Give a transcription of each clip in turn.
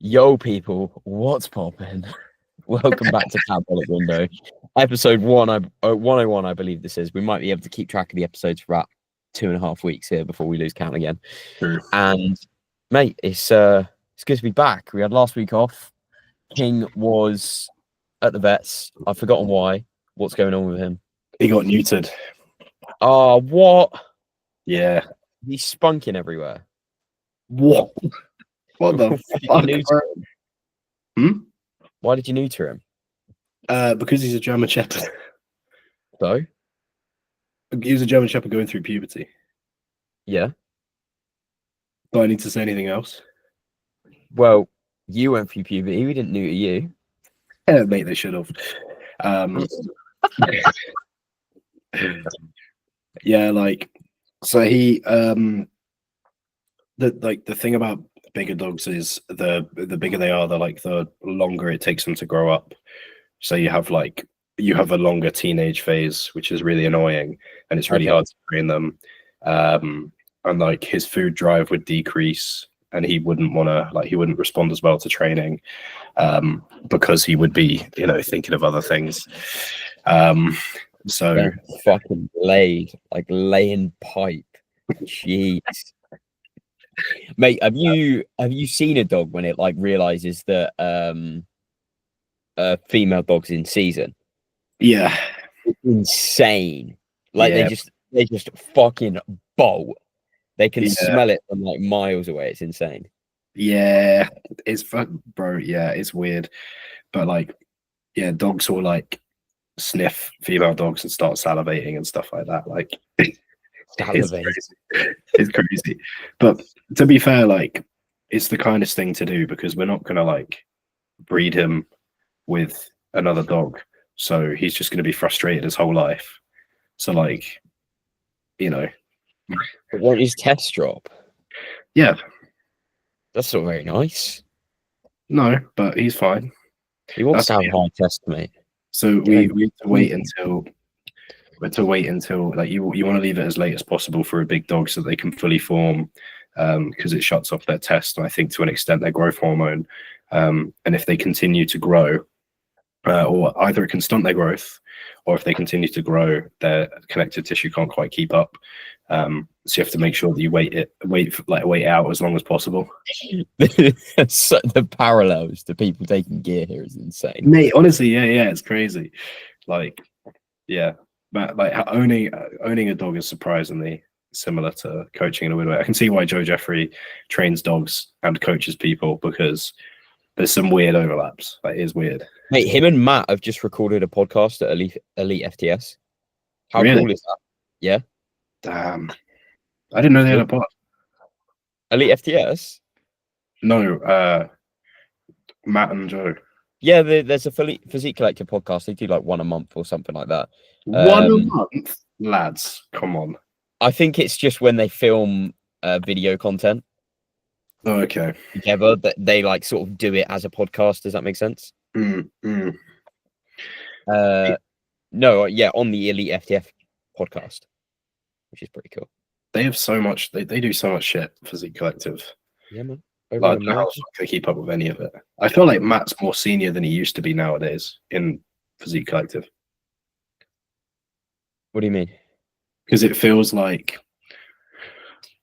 Yo, people, what's poppin'? Welcome back to Catabolic Window, episode 101. I believe this is. We might be able to keep track of the episodes for about 2.5 weeks here before we lose count again. True. And mate, it's good to be back. We had last week off. King was at the vets. I've forgotten why. What's going on with him? He got neutered. Oh, what? Yeah. He's spunking everywhere. What? What the fuck? Why did you neuter him? Because he's a German Shepherd. So? He was a German Shepherd going through puberty. Yeah. Do I need to say anything else? Well, you went through puberty. We didn't neuter you. Yeah, mate, they should have. Yeah, like, so he the thing about bigger dogs is the bigger they are, the longer it takes them to grow up. So you have a longer teenage phase, which is really annoying, and it's really hard to train them. And like his food drive would decrease, and he wouldn't respond as well to training, because he would be, thinking of other things. So fucking laid, like laying pipe. Jeez. Mate, have you seen a dog when it like realizes that female dog's in season? Yeah. It's insane. Like they just fucking bolt. They can smell it from like miles away. It's insane. Yeah, it's fun, bro. Yeah, it's weird. But dogs will like sniff female dogs and start salivating and stuff like that. Like it's crazy. But to be fair, like it's the kindest thing to do, because we're not gonna like breed him with another dog, so he's just gonna be frustrated his whole life. So But won't his test drop? Yeah, that's not very nice. No, but he's fine. He wants to have high test, mate. So we have to wait until like you want to leave it as late as possible for a big dog so they can fully form, because it shuts off their test, and I think to an extent their growth hormone. And if they continue to grow, or either it can stunt their growth, or if they continue to grow, their connective tissue can't quite keep up. So you have to make sure that you wait out as long as possible. The parallels to people taking gear here is insane, mate. Honestly, yeah, it's crazy. Like, yeah, but like owning a dog is surprisingly similar to coaching in a weird way. I can see why Joe Jeffrey trains dogs and coaches people, because there's some weird overlaps. Like, it is weird. Mate, him and Matt have just recorded a podcast at Elite FTS. How cool is that? Yeah. Damn. I didn't know they had a pod. Elite FTS? No, Matt and Joe. Yeah, there's a Physique Collective podcast. They do like one a month or something like that. One a month? Lads, come on. I think it's just when they film video content. Oh, okay. Together, that they like sort of do it as a podcast. Does that make sense? No, yeah, on the Elite FTF podcast, which is pretty cool. They have so much. They do so much shit. Physique Collective. Yeah, man. Like, how they keep up with any of it? I feel like Matt's more senior than he used to be nowadays in Physique Collective. What do you mean? Because it feels like,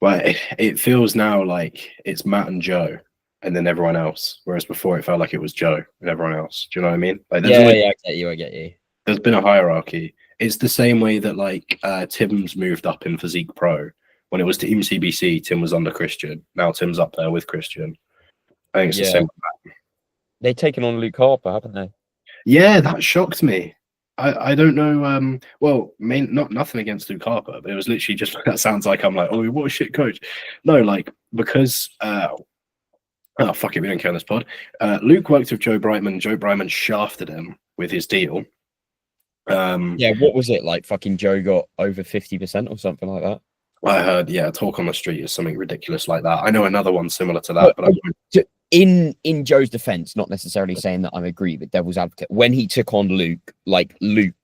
it feels now like it's Matt and Joe, and then everyone else. Whereas before, it felt like it was Joe and everyone else. Do you know what I mean? Like, I get you. There's been a hierarchy. It's the same way that like Tim's moved up in Physique Pro. When it was Team CBC, Tim was under Christian. Now Tim's up there with Christian. I think it's the same with that. They've taken on Luke Harper, haven't they? Yeah, that shocked me. I don't know. Nothing against Luke Harper, but it was literally just, that sounds like I'm like, oh, what a shit coach. No, like, because oh fuck it, we don't care on this pod. Luke worked with Joe Brightman. Joe Brightman shafted him with his deal. What was it like? Fucking Joe got over 50% or something like that. I heard, talk on the street is something ridiculous like that. I know another one similar to that, but in Joe's defense, not necessarily saying that I agree, but devil's advocate, when he took on Luke, like Luke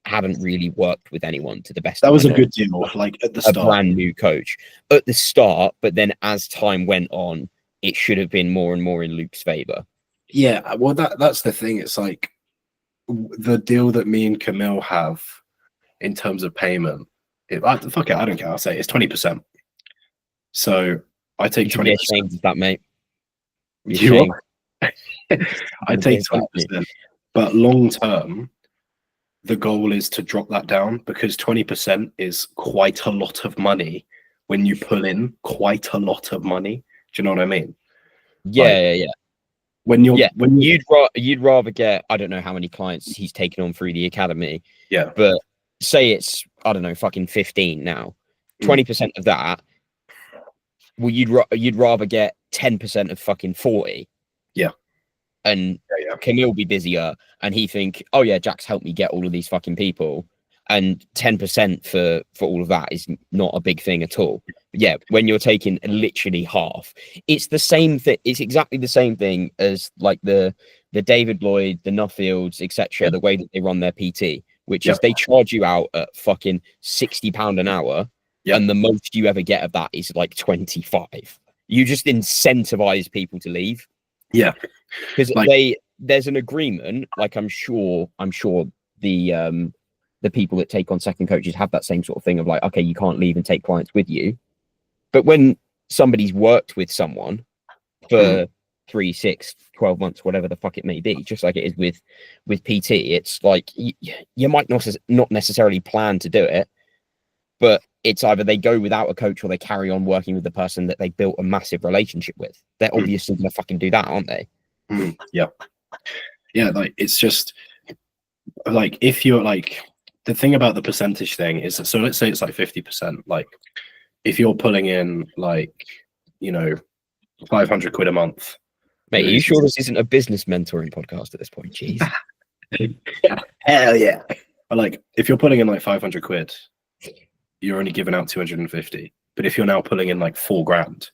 hadn't really worked with anyone to the best. That was a good deal, like at the start. A brand new coach at the start, but then as time went on, it should have been more and more in Luke's favor. Yeah, well, that's the thing. It's like the deal that me and Camille have in terms of payment. Fuck it, I don't care. I'll say it's 20%. So I take 20%. Be ashamed of that, mate. You are. I take 20%. But long term, the goal is to drop that down, because 20% is quite a lot of money when you pull in quite a lot of money. Do you know what I mean? Yeah, yeah. When you'd rather get, I don't know how many clients he's taken on through the academy. Yeah. But say it's, I don't know, fucking 15 now. 20% of that, well, you'd rather get 10% of fucking 40. Yeah. And Camille be busier, and he think, oh yeah, Jack's helped me get all of these fucking people, and 10% for all of that is not a big thing at all. But yeah, when you're taking literally half, it's the same thing. It's exactly the same thing as like the David Lloyd, the Nuffields, etc. The way that they run their PT, which is they charge you out at fucking £60 an hour, and the most you ever get of that is like 25. You just incentivize people to leave. Yeah, because there's an agreement. Like I'm sure the people that take on second coaches have that same sort of thing of like, okay, you can't leave and take clients with you. But when somebody's worked with someone for 3, 6, 12 months, whatever the fuck it may be, just like it is with PT, it's like you might not necessarily plan to do it, but it's either they go without a coach or they carry on working with the person that they built a massive relationship with. They're obviously going to fucking do that, aren't they? Yeah. Like it's just like, if you're like, the thing about the percentage thing is, so let's say it's like 50%. Like if you're pulling in like, 500 quid a month. Mate, are you sure this isn't a business mentoring podcast at this point? Jeez. Hell yeah. But like if you're pulling in like 500 quid, you're only giving out 250. But if you're now pulling in like 4 grand,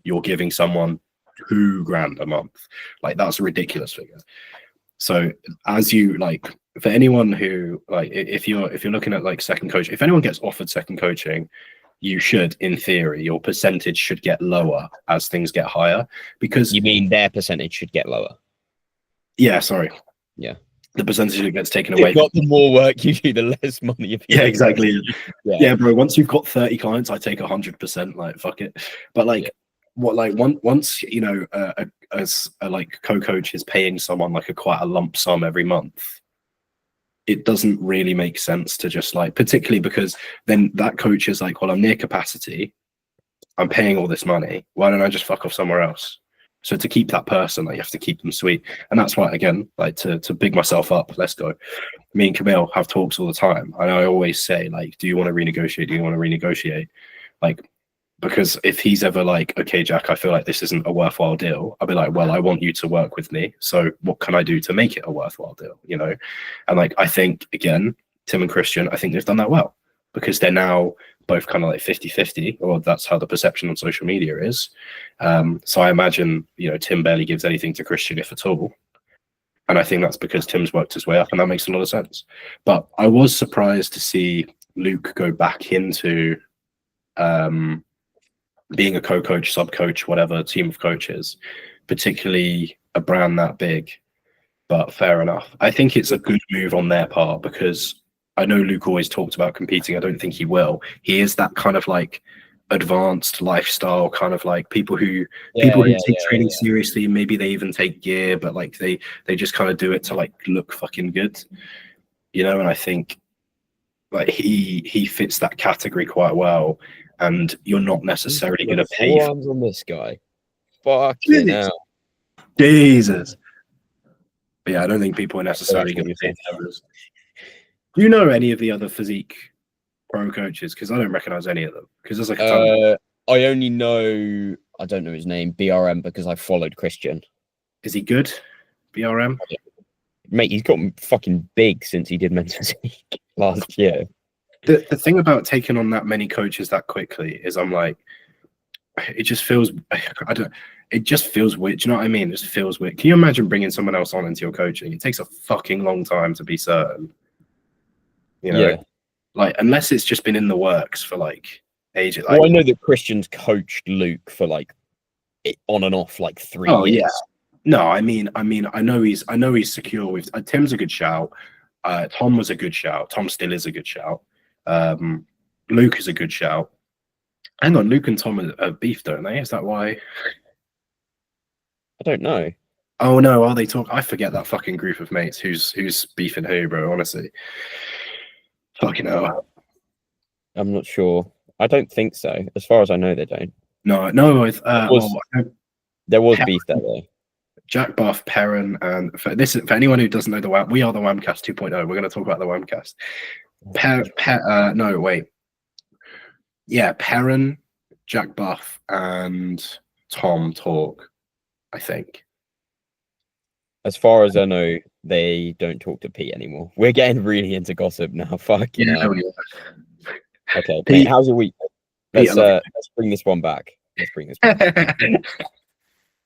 you're giving someone 2 grand a month. Like that's a ridiculous figure. So as you like, for anyone who like, if you're looking at like second coach, if anyone gets offered second coaching, you should, in theory, your percentage should get lower as things get higher. Because you mean their percentage should get lower? Yeah, sorry. Yeah. The percentage that gets taken away. Not the more work you do, the less money you Yeah, exactly. Yeah, bro. Once you've got 30 clients, I take 100%. Like, fuck it. But like, what like once as a like co-coach is paying someone like quite a lump sum every month, it doesn't really make sense to just like, particularly because then that coach is like, well, I'm near capacity, I'm paying all this money, why don't I just fuck off somewhere else? So to keep that person, like, you have to keep them sweet. And that's why, again, like to big myself up, let's go. Me and Camille have talks all the time. And I always say, like, do you want to renegotiate? Do you want to renegotiate? Like, because if he's ever like, okay, Jack, I feel like this isn't a worthwhile deal, I'll be like, well, I want you to work with me. So what can I do to make it a worthwhile deal? And like, I think, again, Tim and Christian, I think they've done that well, because they're now both kind of like 50-50, or that's how the perception on social media is. So I imagine, Tim barely gives anything to Christian, if at all. And I think that's because Tim's worked his way up, and that makes a lot of sense. But I was surprised to see Luke go back into being a co-coach, sub-coach, whatever, team of coaches, particularly a brand that big. But fair enough. I think it's a good move on their part, because I know Luke always talked about competing. I don't think he will. He is that kind of like advanced lifestyle, kind of like people who take training seriously. Maybe they even take gear, but like they just kind of do it to like look fucking good, And I think like he fits that category quite well. And you're not necessarily going to pay. Hands on this guy. Fucking hell. Jesus. But yeah, I don't think people are necessarily going to pay numbers. Do you know any of the other physique pro coaches? Because I don't recognize any of them. Because there's like a ton. I only know, I don't know his name, BRM, because I followed Christian. Is he good? BRM? Mate, he's got fucking big since he did men's physique last year. The thing about taking on that many coaches that quickly is I'm like, it just feels, it just feels weird. Do you know what I mean? It just feels weird. Can you imagine bringing someone else on into your coaching? It takes a fucking long time to be certain. Like, unless it's just been in the works for like ages. Like, well, I know that Christian's coached Luke for like on and off like 3 Oh years. yeah. No, I mean, I know he's secure with. Tim's a good shout. Tom was a good shout. Tom still is a good shout. Luke is a good shout. Hang on, Luke and Tom are beef, don't they? Is that why? I don't know. Oh no, are they talk? I forget that fucking group of mates who's beefing who, bro. Honestly, fucking hell. I'm not sure. I don't think so. As far as I know, they don't. No. There was beef there though. Jack Buff, Perrin, and for anyone who doesn't know the WAM, we are the Whamcast 2.0. We're going to talk about the Whamcast. Perrin, Jack Buff, and Tom talk, I think. As far as I know, they don't talk to Pete anymore. We're getting really into gossip now. Fucking hell. Okay, Pete, how's your week? Let's bring this one back.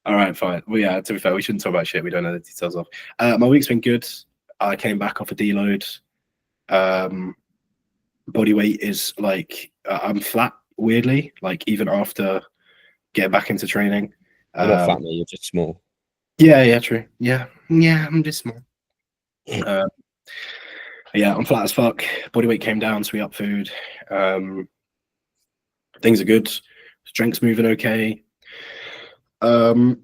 All right, fine. Well, yeah, to be fair, we shouldn't talk about shit we don't know the details of. My week's been good. I came back off a deload. Body weight is like, I'm flat, weirdly, like even after getting back into training. You're not fat, mate, you're just small. Yeah, true. Yeah, I'm just small. Yeah, I'm flat as fuck. Body weight came down, so we upped food. Things are good. Strength's moving okay. Added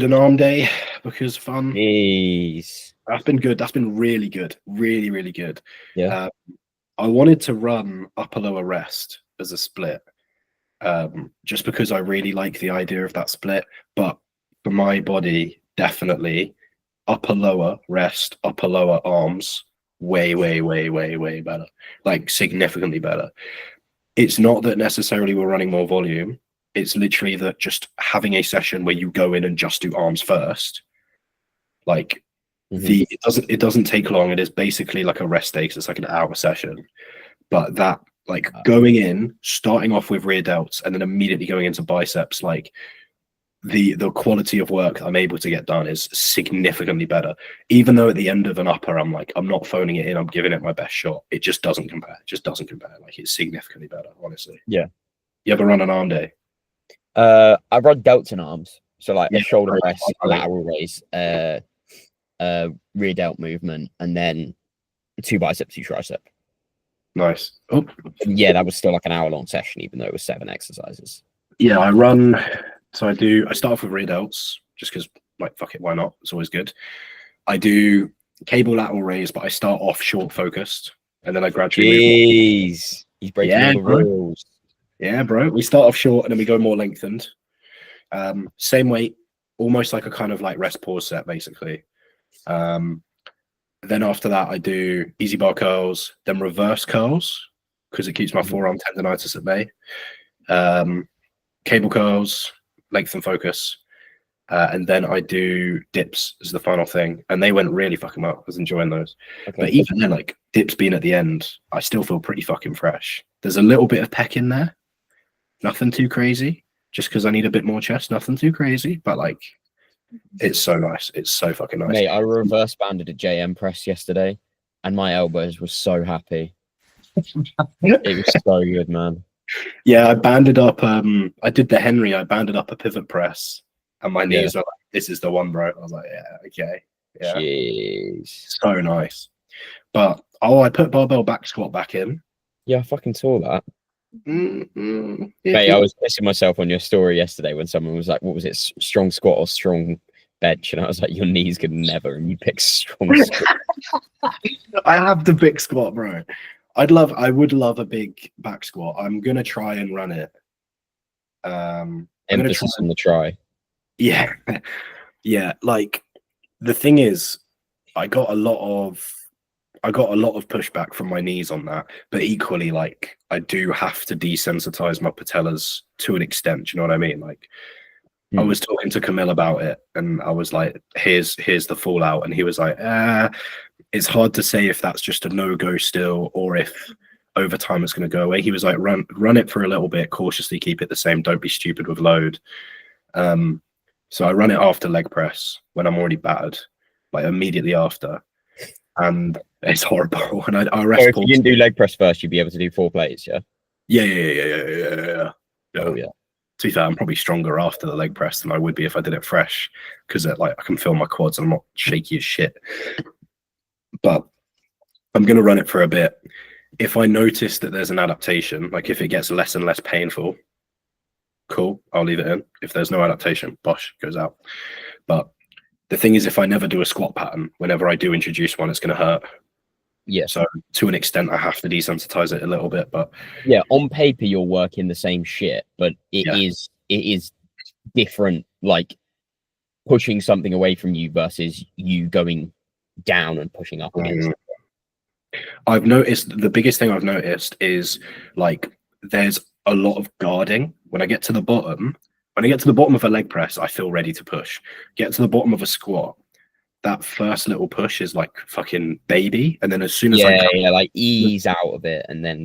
an arm day because fun. Jeez. That's been good. That's been really good. Really, really good. Yeah. I wanted to run upper lower rest as a split. Just because I really like the idea of that split. But for my body, definitely upper lower rest, upper lower arms, way better. Like significantly better. It's not that necessarily we're running more volume. It's literally that just having a session where you go in and just do arms first, like it doesn't take long. It is basically like a rest day, 'cause it's like an hour session. But that like going in, starting off with rear delts, and then immediately going into biceps, like the quality of work I'm able to get done is significantly better. Even though at the end of an upper, I'm like, I'm not phoning it in, I'm giving it my best shot. It just doesn't compare. Like it's significantly better, honestly. Yeah. You ever run an arm day? I run delts and arms, so like a shoulder press, lateral raise, rear delt movement, and then 2 biceps, 2 tricep. Nice. Oh, yeah, that was still like an hour-long session, even though it was 7 exercises. Yeah, I run. So I start off with rear delts just because, like, fuck it, why not? It's always good. I do cable lateral raise, but I start off short focused, and then I gradually. Jeez, he's breaking all the rules. Yeah, bro. We start off short and then we go more lengthened. Same weight, almost like a kind of like rest pause set, basically. Then after that, I do easy bar curls, then reverse curls because it keeps my forearm tendonitis at bay. Cable curls, length and focus. And then I do dips as the final thing. And they went really fucking well. I was enjoying those. Okay. But even then, like dips being at the end, I still feel pretty fucking fresh. There's a little bit of pec in there. Nothing too crazy, just because I need a bit more chest. Nothing too crazy, but like, it's so nice. It's so fucking nice. Mate, I reverse banded a JM press yesterday, and my elbows were so happy. It was so good, man. Yeah, I banded up. I did the Henry. I banded up a pivot press, and my knees were like, "This is the one, bro." I was like, "Yeah, okay, yeah." Jeez, so nice. But I put barbell back squat back in. Yeah, I fucking saw that. Mate, I was pissing myself on your story yesterday when someone was like, what was it, strong squat or strong bench? And I was like, your knees could never, and you picked strong squat. I have the big squat, bro. I would love a big back squat. I'm gonna try and run it. Emphasis on the try. Yeah. Yeah, like the thing is, I got a lot of pushback from my knees on that, but equally, like, I do have to desensitize my patellas to an extent. Do you know what I mean? Like, I was talking to Camille about it, and I was like, here's the fallout. And he was like, it's hard to say if that's just a no-go still, or if over time it's going to go away. He was like, run it for a little bit, cautiously keep it the same. Don't be stupid with load. So I run it after leg press when I'm already battered, like immediately after. And it's horrible. And I rest. So if you didn't do leg press first, you'd be able to do 4 plates, yeah? Yeah. Oh yeah. To be fair, I'm probably stronger after the leg press than I would be if I did it fresh, because like I can feel my quads and I'm not shaky as shit. But I'm going to run it for a bit. If I notice that there's an adaptation, like if it gets less and less painful, cool, I'll leave it in. If there's no adaptation, bosh, goes out. But the thing is, if I never do a squat pattern, whenever I do introduce one, it's going to hurt. Yeah. So to an extent, I have to desensitize it a little bit. But yeah, on paper you're working the same shit, but it is different. Like pushing something away from you versus you going down and pushing up against it. I've noticed the biggest thing I've noticed is like there's a lot of guarding. When I get to the bottom of a leg press, I feel ready to push. Get to the bottom of a squat, that first little push is like fucking baby, and then as soon as like ease out of it, and then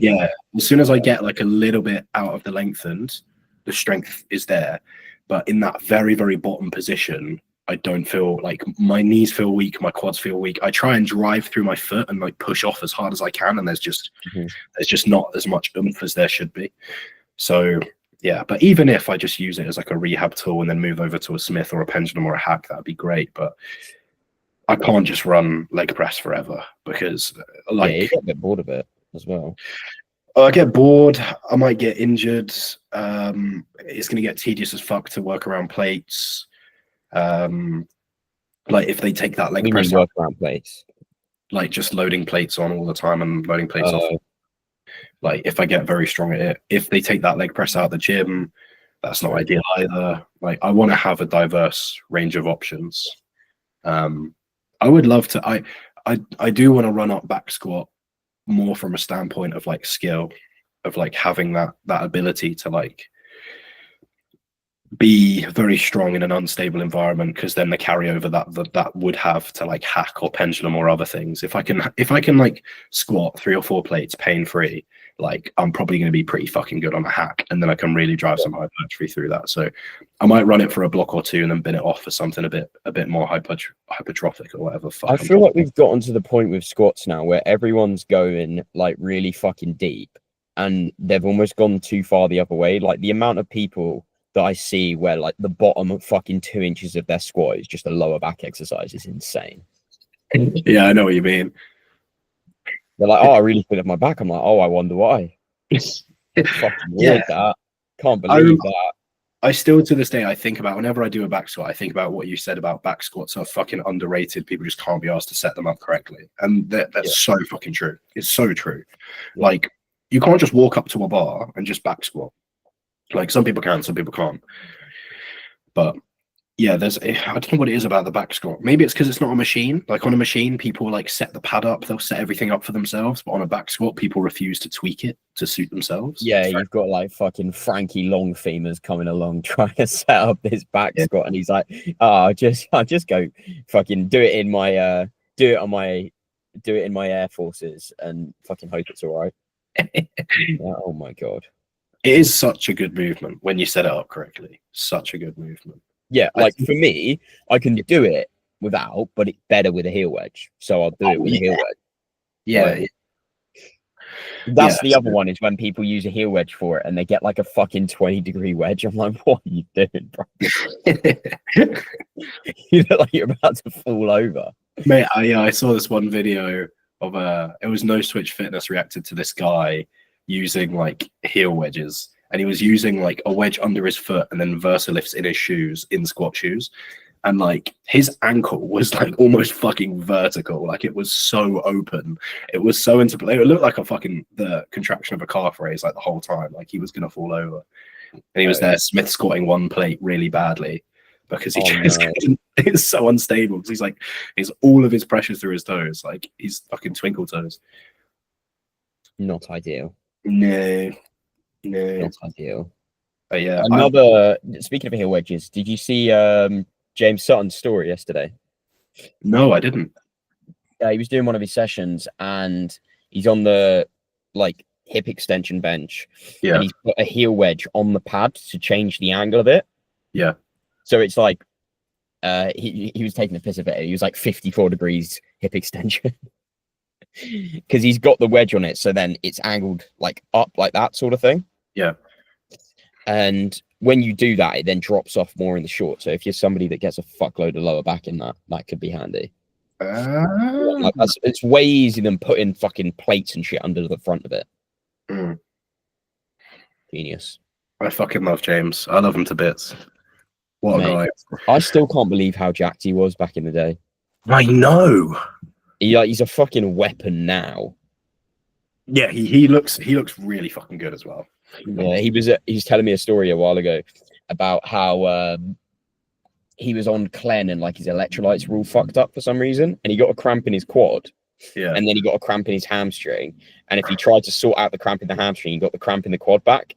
as soon as I get like a little bit out of the lengthened, the strength is there. But in that very, very bottom position, I don't feel like my knees feel weak, my quads feel weak. I try and drive through my foot and like push off as hard as I can, and there's just not as much oomph as there should be. So yeah, but even if I just use it as like a rehab tool and then move over to a Smith or a pendulum or a hack, that'd be great. But I can't just run leg press forever, because like you get a bit bored of it as well. I get bored. I might get injured. It's going to get tedious as fuck to work around plates. Like if they take that leg press work around plates, like just loading plates on all the time and loading plates off. Like if I get very strong at it, if they take that leg press out of the gym, that's not ideal either. Like I want to have a diverse range of options. I would love to. I do want to run up back squat more from a standpoint of like skill, of like having that ability to like be very strong in an unstable environment, because then the carryover that would have to like hack or pendulum or other things. If I can like squat 3 or 4 plates pain free, like I'm probably going to be pretty fucking good on a hack, and then I can really drive some hypertrophy through that. So I might run it for a block or 2 and then bin it off for something a bit more hypertrophic or whatever. I feel like we've gotten to the point with squats now where everyone's going like really fucking deep, and they've almost gone too far the other way. Like the amount of people that I see where like the bottom of fucking 2 inches of their squat is just a lower back exercise is insane. Yeah, I know what you mean. They're like, oh, I really feel at my back. I'm like, oh, I wonder why. Fucking weird that. Can't believe that. I still, to this day, I think about, whenever I do a back squat, I think about what you said about back squats are fucking underrated. People just can't be asked to set them up correctly. And that's so fucking true. It's so true. Yeah. Like, you can't just walk up to a bar and just back squat. Like, some people can, some people can't. But yeah, I don't know what it is about the back squat. Maybe it's because it's not a machine. Like on a machine, people like set the pad up, they'll set everything up for themselves. But on a back squat, people refuse to tweak it to suit themselves. Yeah, you've got like fucking Frankie long femurs coming along trying to set up this back squat, and he's like, I'll just go fucking do it in my Air Forces and fucking hope it's all right. Oh my god. It is such a good movement when you set it up correctly. Such a good movement. Yeah, like for me, I can do it without, but it's better with a heel wedge. So I'll do it with a heel wedge. Yeah. That's the other one, is when people use a heel wedge for it and they get like a fucking 20-degree wedge. I'm like, what are you doing, bro? You look like you're about to fall over. Mate, I saw this one video of it was No Switch Fitness reacted to this guy using like heel wedges. And he was using like a wedge under his foot and then versalifts in his shoes, in squat shoes. And like his ankle was like almost fucking vertical. Like it was so open. It was so into play. It looked like the contraction of a calf raise like the whole time. Like he was going to fall over. And he was there Smith squatting one plate really badly because he it's so unstable. Because he's all of his pressure through his toes. Like he's fucking twinkle toes. Not ideal. No. Not ideal. Yeah. Speaking of heel wedges, did you see James Sutton's story yesterday? No, I didn't. He was doing one of his sessions and he's on the like hip extension bench. Yeah. And he's put a heel wedge on the pad to change the angle of it. Yeah. So it's like he was taking a piss of it. He was like 54 degrees hip extension. Because he's got the wedge on it, so then it's angled like up like that sort of thing. Yeah. And when you do that, it then drops off more in the short. So if you're somebody that gets a fuckload of lower back in that could be handy. Like it's way easier than putting fucking plates and shit under the front of it. Genius. I fucking love James. I love him to bits. What a guy. I still can't believe how jacked he was back in the day. I know. He's a fucking weapon now. Yeah, he looks really fucking good as well. Yeah, he was telling me a story a while ago about how he was on Clen and like his electrolytes were all fucked up for some reason, and he got a cramp in his quad. Yeah. And then he got a cramp in his hamstring. And if he tried to sort out the cramp in the hamstring, he got the cramp in the quad back.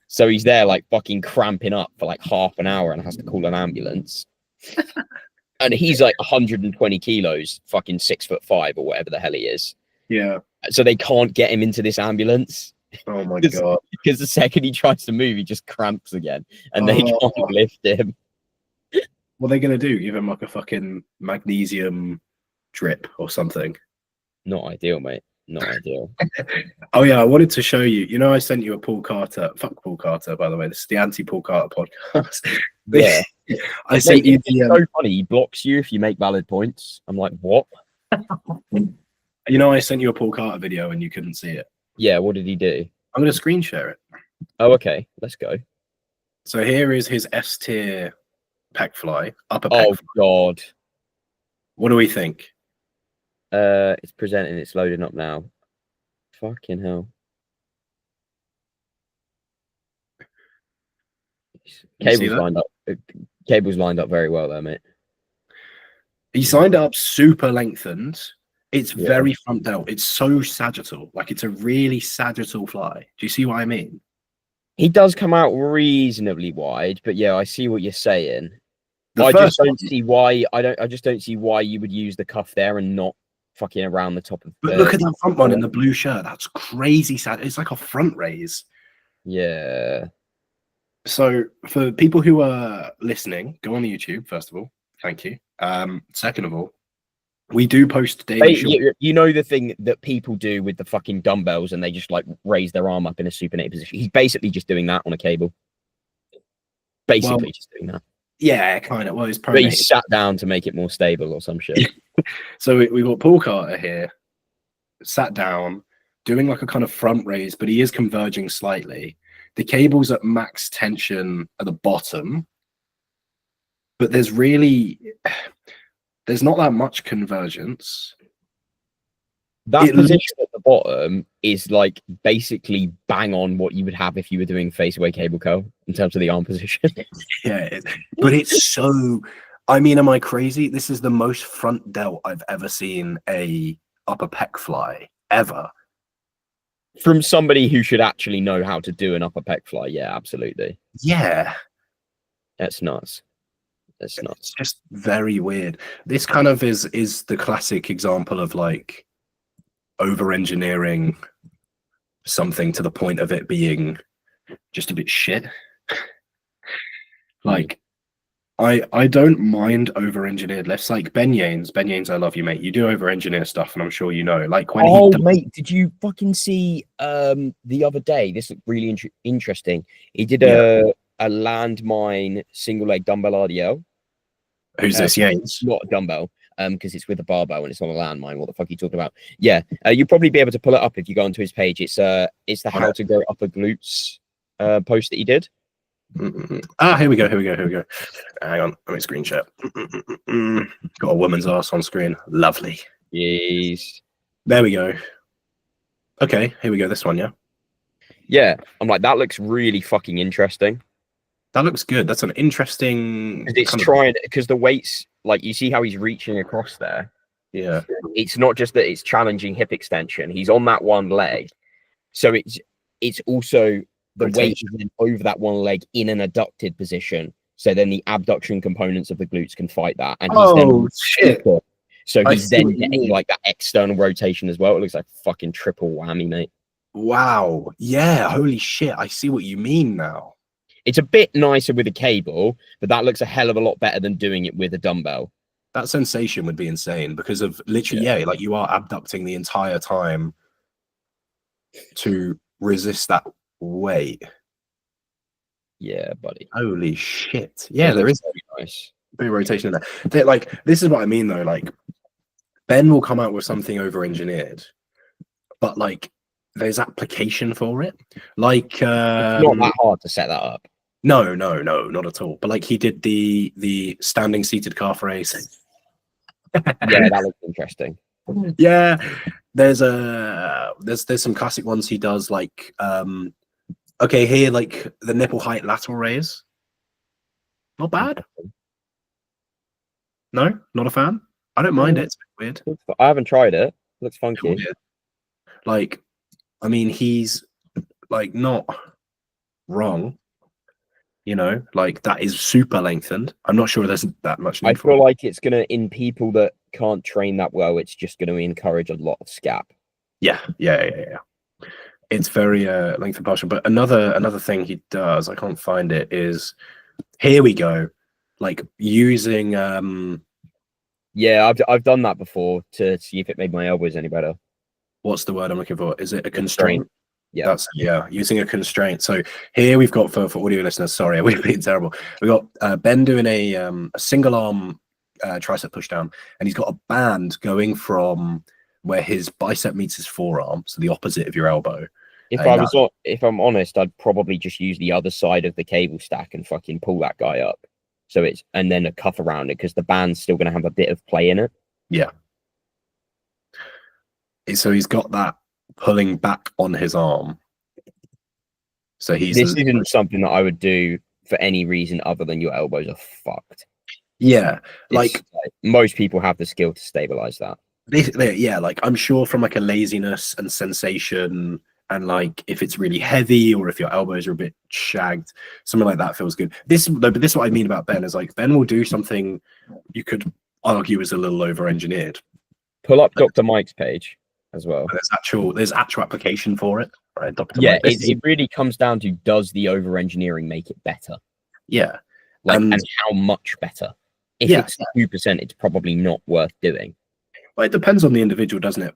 So he's there like fucking cramping up for like half an hour and has to call an ambulance. And he's like 120 kilos, fucking 6'5" or whatever the hell he is. Yeah. So they can't get him into this ambulance. Oh my God. Because the second he tries to move, he just cramps again. And they can't lift him. What are they going to do? Give him like a fucking magnesium drip or something? Not ideal, mate. Not ideal. Oh yeah, I wanted to show you. You know, I sent you a Paul Carter. Fuck Paul Carter, by the way. This is the anti-Paul Carter podcast. Yeah. I sent you the. So funny. He blocks you if you make valid points. I'm like, what? You know, I sent you a Paul Carter video and you couldn't see it. Yeah. What did he do? I'm going to screen share it. Oh, okay. Let's go. So here is his S tier pec fly. Upper pec. Oh God. What do we think? It's presenting. It's loading up now. Fucking hell. Cable's lined up. Cable's lined up very well there, mate. He signed up super lengthened. It's very front delt. It's so sagittal. Like it's a really sagittal fly. Do you see what I mean? He does come out reasonably wide, but yeah, I see what you're saying. I just don't see why you would use the cuff there and not fucking around the top of. But look at that front one in the blue shirt. That's crazy sad. It's like a front raise. Yeah. So for people who are listening, go on YouTube first of all. Thank you. Second of all, we do post daily. You know the thing that people do with the fucking dumbbells and they just like raise their arm up in a supinated position. He's basically just doing that on a cable. Basically just doing that. Yeah, kind of. Well, but he sat down to make it more stable or some shit. So we've got Paul Carter here, sat down, doing like a kind of front raise, but he is converging slightly. The cable's at max tension at the bottom, but there's not that much convergence. That position at the bottom is like basically bang on what you would have if you were doing face away cable curl in terms of the arm position. Yeah, but it's so. I mean, am I crazy? This is the most front delt I've ever seen a upper pec fly ever. From somebody who should actually know how to do an upper pec fly, yeah, absolutely. Yeah, that's nuts. That's nuts. It's just very weird. This kind of is the classic example of like over-engineering something to the point of it being just a bit shit. Like, I don't mind over-engineered lifts. Like Ben Yanes, I love you, mate. You do over-engineer stuff, and I'm sure you know. Like when mate, did you fucking see the other day? This looked really interesting. He did a landmine single leg dumbbell RDL. Who's this? Yanes? Not a dumbbell. Because it's with a barbell and it's on a landmine. What the fuck are you talking about? Yeah, you'll probably be able to pull it up if you go onto his page. It's the how to grow upper glutes post that he did. Here we go. Hang on, let me screenshot. Got a woman's ass on screen. Lovely. Yes. There we go. Okay, here we go. This one, yeah. Yeah, I'm like, that looks really fucking interesting. That looks good. That's an interesting. Because the weights, like you see how he's reaching across there. Yeah. It's not just that it's challenging hip extension. He's on that one leg, so it's also the weight is then over that one leg in an adducted position. So then the abduction components of the glutes can fight that. And shit. So he's then getting like that external rotation as well. It looks like fucking triple whammy, mate. Wow. Yeah. Holy shit. I see what you mean now. It's a bit nicer with a cable, but that looks a hell of a lot better than doing it with a dumbbell. That sensation would be insane because of literally, like you are abducting the entire time to resist that weight. Yeah, buddy. Holy shit! Yeah, It there looks is very nice. a bit of rotation in there. Like, this is what I mean though. Like, Ben will come out with something over-engineered, but like, there's application for it. Like, It's not that hard to set that up. no, not at all. But like, he did the standing seated calf race. Yeah, that looks interesting. Yeah, there's some classic ones he does, like okay, here, like the nipple height lateral raise. Not bad. No, not a fan. I don't mind it. It's a bit weird. I haven't tried it. Looks It's funky. weird. Like, I mean, he's like not wrong. You know, like that is super lengthened. I'm not sure there's that much need I for feel it. like it's gonna, in people that can't train that well, it's just gonna encourage a lot of scap. Yeah. It's very lengthened partial. But another thing he does, I can't find it, is here we go. Like using Yeah, I've done that before to see if it made my elbows any better. what's the word I'm looking for? Is it a constraint? Yeah. That's using a constraint. So here we've got for audio listeners, sorry, we've been terrible. We've got Ben doing a single arm tricep pushdown, and he's got a band going from where his bicep meets his forearm, so the opposite of your elbow. If I'm honest, I'd probably just use the other side of the cable stack and fucking pull that guy up. So and then a cuff around it, because the band's still going to have a bit of play in it. Yeah. So he's got that pulling back on his arm. So This isn't something that I would do for any reason other than your elbows are fucked. Yeah, like most people have the skill to stabilize that. Yeah, like I'm sure from like a laziness and sensation, and like if it's really heavy or if your elbows are a bit shagged, something like that feels good. This is what I mean about Ben, is like Ben will do something you could argue is a little over-engineered. Pull up Dr. Mike's page as well. There's actual application for it, right? Dr. Yeah, Mike. it really comes down to, does the over-engineering make it better? Yeah. And how much better? If it's 2%, it's probably not worth doing. Well, it depends on the individual, doesn't it?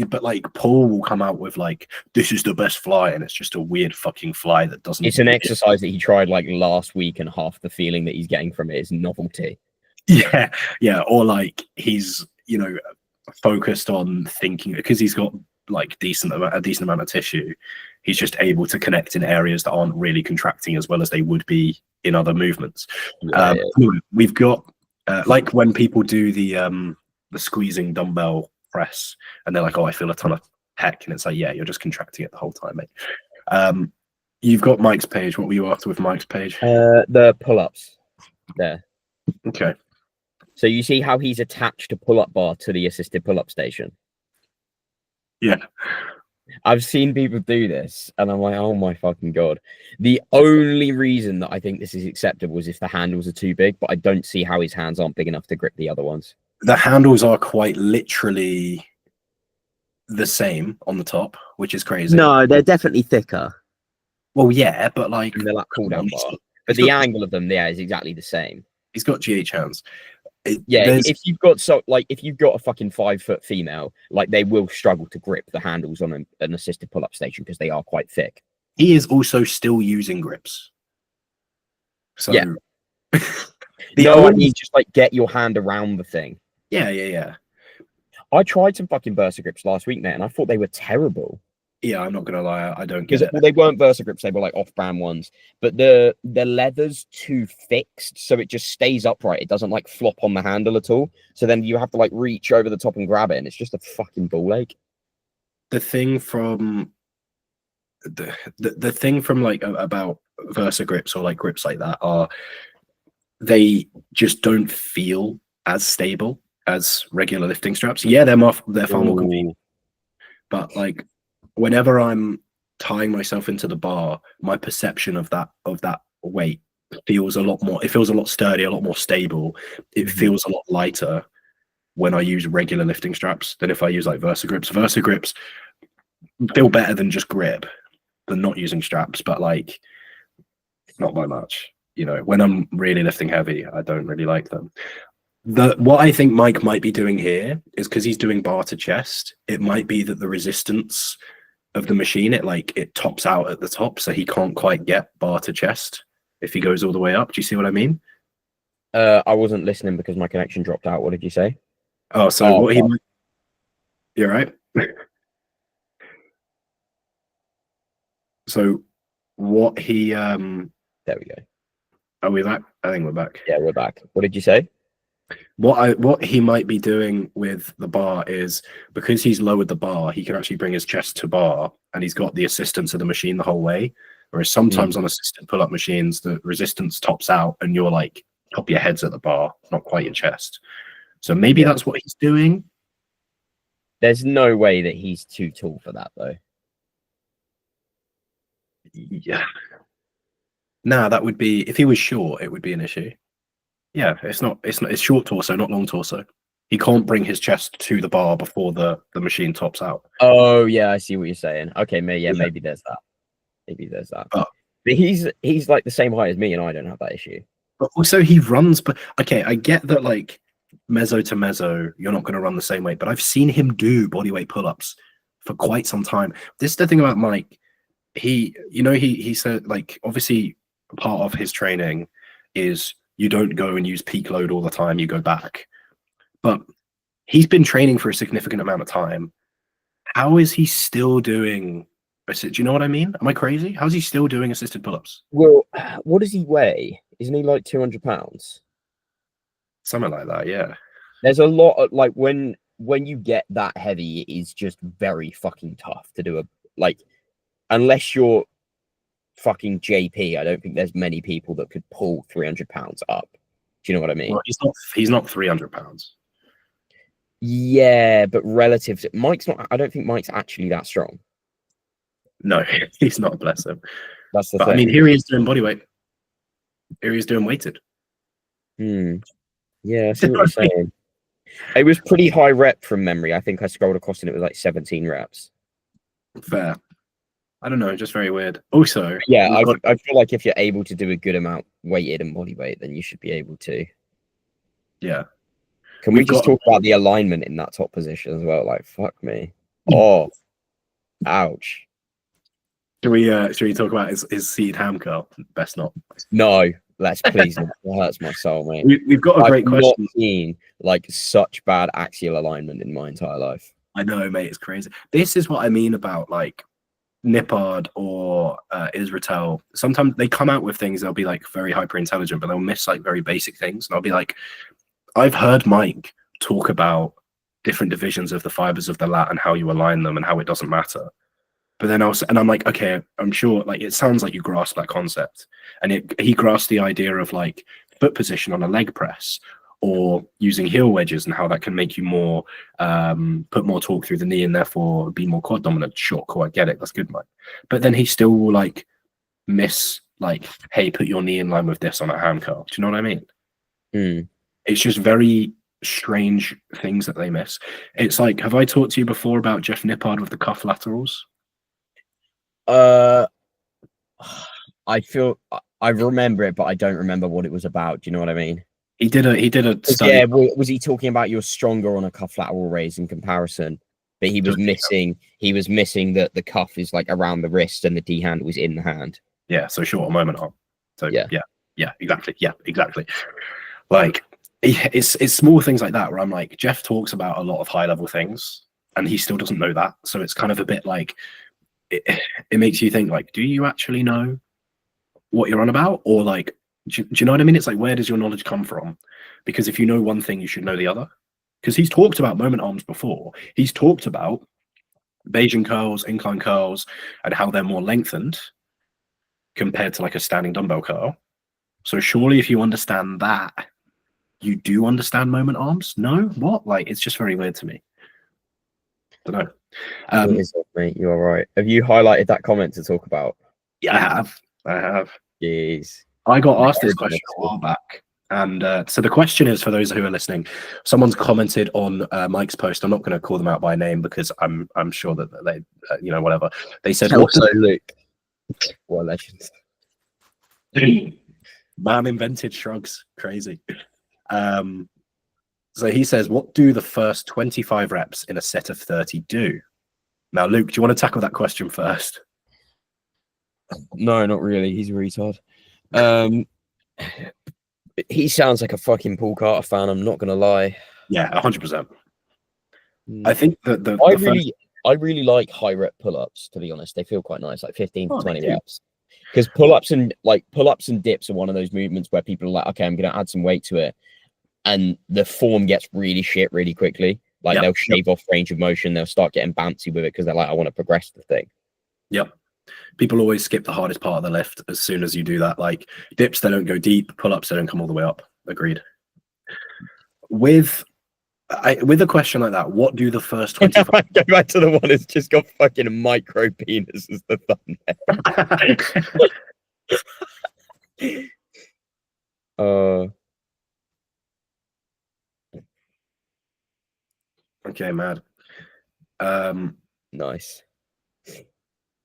But like Paul will come out with like, this is the best fly, and it's just a weird fucking fly that doesn't. It's an exercise that he tried like last week, and half the feeling that he's getting from it is novelty. Yeah, or like he's focused on thinking, because he's got like a decent amount of tissue. He's just able to connect in areas that aren't really contracting as well as they would be in other movements. We've got like when people do the squeezing dumbbell press, and they're like, oh, I feel a ton of pec, and it's like, yeah, you're just contracting it the whole time, mate. You've got Mike's page. What were you after with Mike's page? The pull-ups there. Okay. So you see how he's attached a pull-up bar to the assisted pull-up station? Yeah. I've seen people do this, and I'm like, oh my fucking god. The only reason that I think this is acceptable is if the handles are too big, but I don't see how his hands aren't big enough to grip the other ones. The handles are quite literally the same on the top, which is crazy. No, they're definitely thicker. Well, yeah, but like they're like cool-down bar. But the angle of them, is exactly the same. He's got GH hands. If you've got a fucking 5 foot female, like they will struggle to grip the handles on an assisted pull-up station because they are quite thick. He is also still using grips. So yeah. I mean, just like get your hand around the thing. Yeah. I tried some fucking Versa grips last week, mate, and I thought they were terrible. Yeah, I'm not gonna lie, I don't get it. They weren't Versa grips; they were like off-brand ones. But the leather's too fixed, so it just stays upright. It doesn't like flop on the handle at all. So then you have to like reach over the top and grab it, and it's just a fucking ball ache. The thing from the thing from like about Versa grips or like grips like that are they just don't feel as stable as regular lifting straps. Yeah, they're far more convenient, but like whenever I'm tying myself into the bar, my perception of that weight feels a lot more. It feels a lot sturdier, a lot more stable. It feels a lot lighter when I use regular lifting straps than if I use like Versa grips. Versa grips feel better than just grip than not using straps, but like not by much. When I'm really lifting heavy, I don't really like them. What I think Mike might be doing here is, because he's doing bar to chest, it might be that the resistance of the machine, it tops out at the top, so he can't quite get bar to chest. if he goes all the way up. Do you see what I mean? I wasn't listening because my connection dropped out. What did you say? Oh, so Oh, what he might... You're right. So what he there we go. are we back? I think we're back. Yeah, we're back. What did you say? What he might be doing with the bar is, because he's lowered the bar, he can actually bring his chest to bar, and he's got the assistance of the machine the whole way. Whereas sometimes on assisted pull-up machines, the resistance tops out and you're like top of your head's at the bar, not quite your chest. So maybe that's what he's doing. There's no way that he's too tall for that, though. Yeah. Nah, that would be, if he was short, it would be an issue. Yeah, it's short torso, not long torso. He can't bring his chest to the bar before the machine tops out. Oh yeah, I see what you're saying. Okay, maybe there's that. Maybe there's that. But he's like the same height as me, and I don't have that issue. But also he runs. But okay, I get that, like meso to meso, you're not going to run the same way. But I've seen him do bodyweight pull-ups for quite some time. This is the thing about Mike. He said, like, obviously part of his training is you don't go and use peak load all the time. You go back. But he's been training for a significant amount of time. How is he still doing? Do you know what I mean? Am I crazy? How's he still doing assisted pull-ups? Well, what does he weigh? Isn't he like 200 pounds? Something like that, yeah. There's a lot of, like, when you get that heavy, it is just very fucking tough to do unless you're fucking JP. I don't think there's many people that could pull 300 pounds up. Do you know what I mean? Well, he's not 300 pounds. Yeah, but relative to Mike's not. I don't think Mike's actually that strong. No, he's not. Bless him. That's the thing. I mean, here he is doing bodyweight. Here he is doing weighted. Yeah, I see what you're saying. It was pretty high rep from memory. I think I scrolled across and it was like 17 reps. Fair. I don't know, just very weird. Also, yeah, I feel like if you're able to do a good amount weighted and bodyweight, then you should be able to. Yeah. Can we just talk about the alignment in that top position as well? Like, fuck me. Oh, ouch. Should we talk about his seated ham curl? Best not. No, let's please not. That hurts my soul, mate. We've got a great question. I've not seen like such bad axial alignment in my entire life. I know, mate. It's crazy. This is what I mean about like Nippard or Israel. Sometimes they come out with things, they'll be like very hyper intelligent, but they'll miss like very basic things. And I'll be like, I've heard Mike talk about different divisions of the fibers of the lat and how you align them and how it doesn't matter. But then I'm like, okay, I'm sure, like, it sounds like you grasp that concept. And he grasped the idea of like foot position on a leg press or using heel wedges and how that can make you more, put more torque through the knee and therefore be more quad dominant. Sure, cool, I get it. That's good, Mike. But then he still will like miss, like, hey, put your knee in line with this on a ham curl. Do you know what I mean? It's just very strange things that they miss. It's like, have I talked to you before about Jeff Nippard with the cuff laterals? I feel I remember it, but I don't remember what it was about. Do you know what I mean? He did a study. Yeah, was he talking about you're stronger on a cuff lateral raise in comparison? But he was missing that the cuff is like around the wrist and the D hand was in the hand. Yeah, so short moment arm. So yeah, exactly. Like, it's small things like that where I'm like, Jeff talks about a lot of high level things and he still doesn't know that. So it's kind of a bit like it makes you think, like, do you actually know what you're on about? Or like, do you know what I mean? It's like, where does your knowledge come from? Because if you know one thing, you should know the other. Because he's talked about moment arms before. He's talked about Bayesian curls, incline curls, and how they're more lengthened compared to like a standing dumbbell curl. So surely if you understand that, you do understand moment arms? No? What? Like, it's just very weird to me. I don't know. It is, mate, you're right. Have you highlighted that comment to talk about? Yeah, I have. Jeez. I got asked this question a while back. And so the question is, for those who are listening, someone's commented on Mike's post. I'm not going to call them out by name because I'm sure that they, whatever. They said, also Luke. What legends. Man invented shrugs. Crazy. So he says, what do the first 25 reps in a set of 30 do? Now, Luke, do you want to tackle that question first? No, not really. He's a retard. Um, he sounds like a fucking Paul Carter fan. I'm not gonna lie. Yeah, 100%. I think that I really like high rep pull-ups, to be honest. They feel quite nice, like 15 to 20 do. reps. Because pull-ups and dips are one of those movements where people are like, okay, I'm gonna add some weight to it, and the form gets really shit really quickly. Like they'll shave off range of motion, they'll start getting bouncy with it because they're like, I want to progress the thing. Yep. People always skip the hardest part of the lift as soon as you do that. Like dips, they don't go deep. Pull-ups, they don't come all the way up. Agreed. With a question like that, what do the first 25? Go back to the one that's just got fucking micro penis as the thumbnail. Okay, mad. Nice.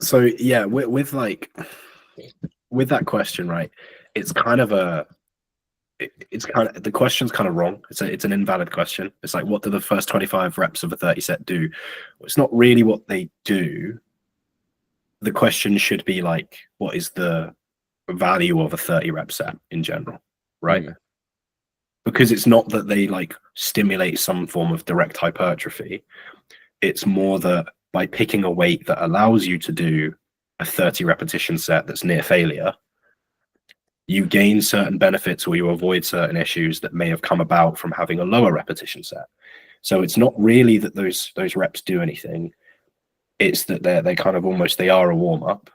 So yeah, with that question, right? It's kind of the question's kind of wrong. It's an invalid question. It's like, what do the first 25 reps of a 30 set do? Well, it's not really what they do. The question should be like, what is the value of a 30 rep set in general, right? Because it's not that they like stimulate some form of direct hypertrophy. It's more that by picking a weight that allows you to do a 30 repetition set that's near failure, you gain certain benefits or you avoid certain issues that may have come about from having a lower repetition set. So it's not really that those reps do anything. It's that they kind of almost, they are a warm-up,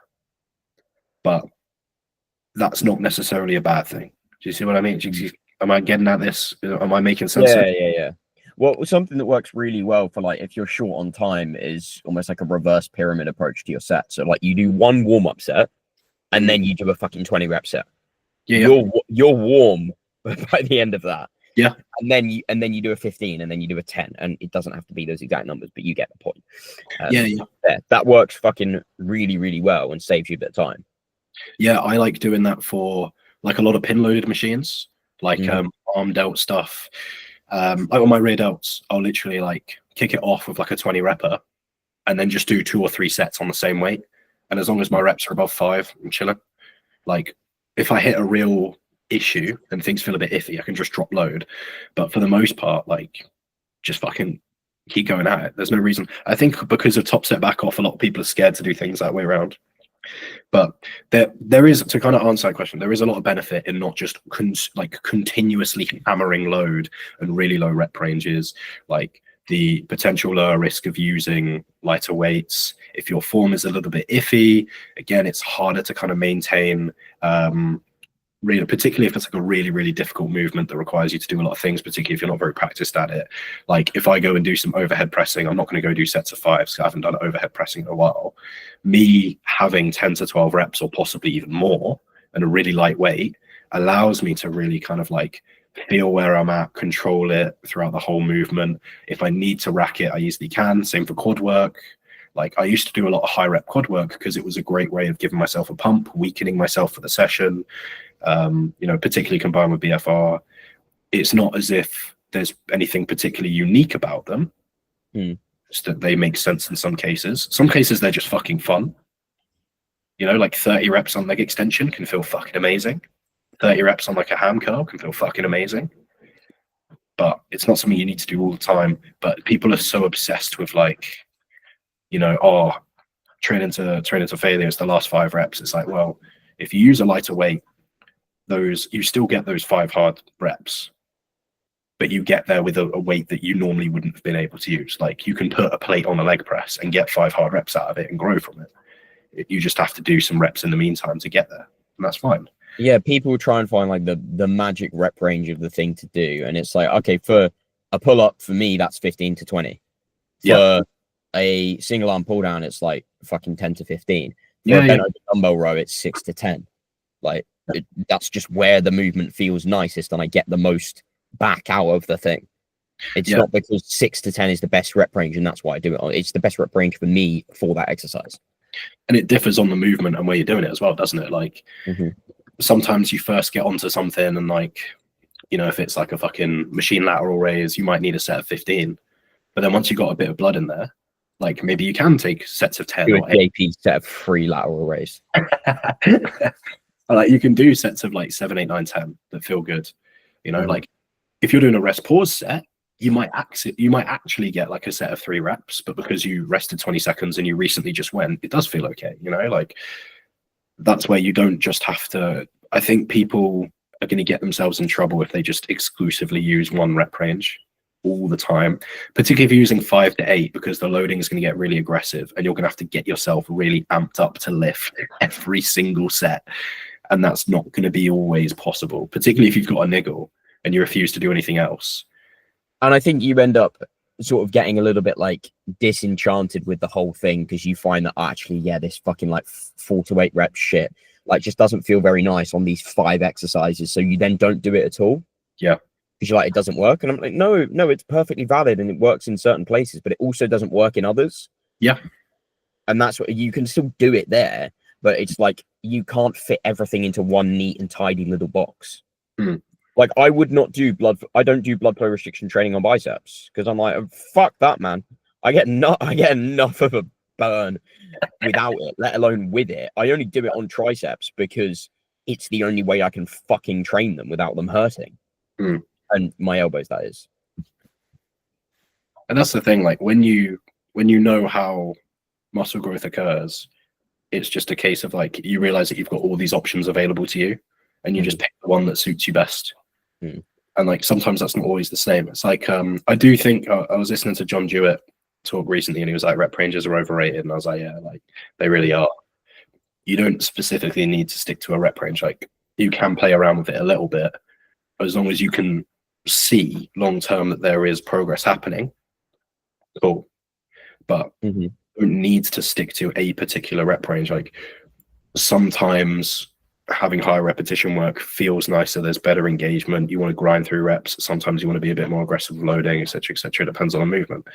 but that's not necessarily a bad thing. Do you see what I mean? Am I getting at this? Am I making sense? Yeah. Well, something that works really well for like if you're short on time is almost like a reverse pyramid approach to your set. So like you do one warm-up set and then you do a fucking 20 rep set. You're warm by the end of that. Yeah. And then you do a 15 and then you do a 10, and it doesn't have to be those exact numbers, but you get the point. That works fucking really, really well and saves you a bit of time. Yeah, I like doing that for like a lot of pin loaded machines, like arm delt stuff. Like on my rear delts, I'll literally like kick it off with like a 20 repper and then just do 2 or 3 sets on the same weight. And as long as my reps are above 5, I'm chilling. Like if I hit a real issue and things feel a bit iffy, I can just drop load. But for the most part, like just fucking keep going at it. There's no reason. I think because of top set back off, a lot of people are scared to do things that way around. But there is, to kind of answer that question, there is a lot of benefit in not just continuously hammering load and really low rep ranges, like the potential lower risk of using lighter weights. If your form is a little bit iffy, again, it's harder to kind of maintain, really, particularly if it's like a really, really difficult movement that requires you to do a lot of things, particularly if you're not very practiced at it. Like if I go and do some overhead pressing, I'm not going to go do sets of 5 because I haven't done overhead pressing in a while. Me having 10 to 12 reps or possibly even more and a really light weight allows me to really kind of like feel where I'm at, control it throughout the whole movement. If I need to rack it, I easily can. Same for quad work. Like I used to do a lot of high rep quad work because it was a great way of giving myself a pump, weakening myself for the session. Particularly combined with BFR, it's not as if there's anything particularly unique about them. Just that they make sense in some cases. Some cases they're just fucking fun. Like 30 reps on leg extension can feel fucking amazing. 30 reps on like a ham curl can feel fucking amazing. But it's not something you need to do all the time. But people are so obsessed with like, training to failure is the last 5 reps. It's like, well, if you use a lighter weight, you still get those 5 hard reps, but you get there with a weight that you normally wouldn't have been able to use. Like you can put a plate on a leg press and get 5 hard reps out of it and grow from it. You just have to do some reps in the meantime to get there, and that's fine. Yeah, people try and find like the magic rep range of the thing to do, and it's like, okay, for a pull up for me that's 15 to 20. For a single arm pull down, it's like fucking 10 to 15. For a bent over dumbbell row, it's 6 to 10. Like that's just where the movement feels nicest and I get the most back out of the thing. It's not because 6 to 10 is the best rep range and that's why I do it. It's the best rep range for me for that exercise. And it differs on the movement and where you're doing it as well, doesn't it? Like sometimes you first get onto something and like, if it's like a fucking machine lateral raise, you might need a set of 15. But then once you got a bit of blood in there, like maybe you can take sets of 10 do or a JP set of 3 lateral raise. Like you can do sets of like 7, 8, 9, 10 that feel good. You know, like if you're doing a rest pause set, you might actually get like a set of 3 reps, but because you rested 20 seconds and you recently just went, it does feel okay. You know, like that's where you don't just have to. I think people are going to get themselves in trouble if they just exclusively use one rep range all the time, particularly if you're using 5 to 8, because the loading is going to get really aggressive and you're going to have to get yourself really amped up to lift every single set. And that's not going to be always possible, particularly if you've got a niggle and you refuse to do anything else. And I think you end up sort of getting a little bit like disenchanted with the whole thing, because you find that actually, yeah, this fucking like 4 to 8 rep shit like just doesn't feel very nice on these 5 exercises. So you then don't do it at all. Yeah. Because you're like, it doesn't work. And I'm like, no, it's perfectly valid and it works in certain places, but it also doesn't work in others. Yeah. And that's what you can still do it there, but it's like you can't fit everything into one neat and tidy little box. Like I would not do I don't do blood flow restriction training on biceps because I'm like, fuck that, man. I get enough of a burn without it, let alone with it. I only do it on triceps because it's the only way I can fucking train them without them hurting. And my elbows, that is. And that's the thing, like when you know how muscle growth occurs, it's just a case of like you realize that you've got all these options available to you and you just pick the one that suits you best. And like sometimes that's not always the same. It's like I do think I was listening to John Jewett talk recently and he was like, rep ranges are overrated, and I was like, yeah, like they really are. You don't specifically need to stick to a rep range. Like you can play around with it a little bit as long as you can see long term that there is progress happening. Cool. But you don't need to stick to a particular rep range. Like sometimes having higher repetition work feels nicer, there's better engagement, you want to grind through reps, sometimes you want to be a bit more aggressive with loading, etc., etc. It depends on the movement.